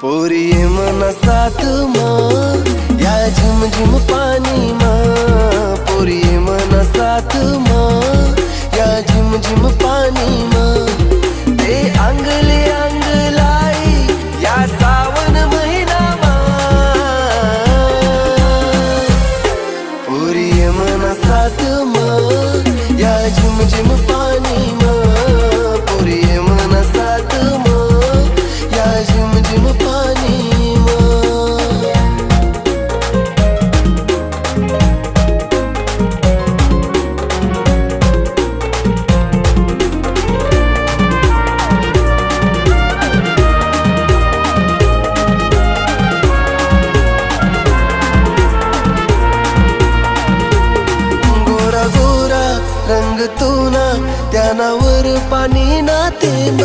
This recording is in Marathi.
पोरी ये मना साथ माँ या झिम झिम पानी माँ, पोरी ये मना साथ माँ या झिम झिम पानी माँ, ते अंगले अंग लाई या सावन महिना माँ, पोरी ये मना साथ माँ या झिम झिम पानी माँ, पोरी ये मना साथ माँ या झिम झिम पानी माँ। गोरा गोरा रंग तू ना त्यानावर पाणी ना थेंब,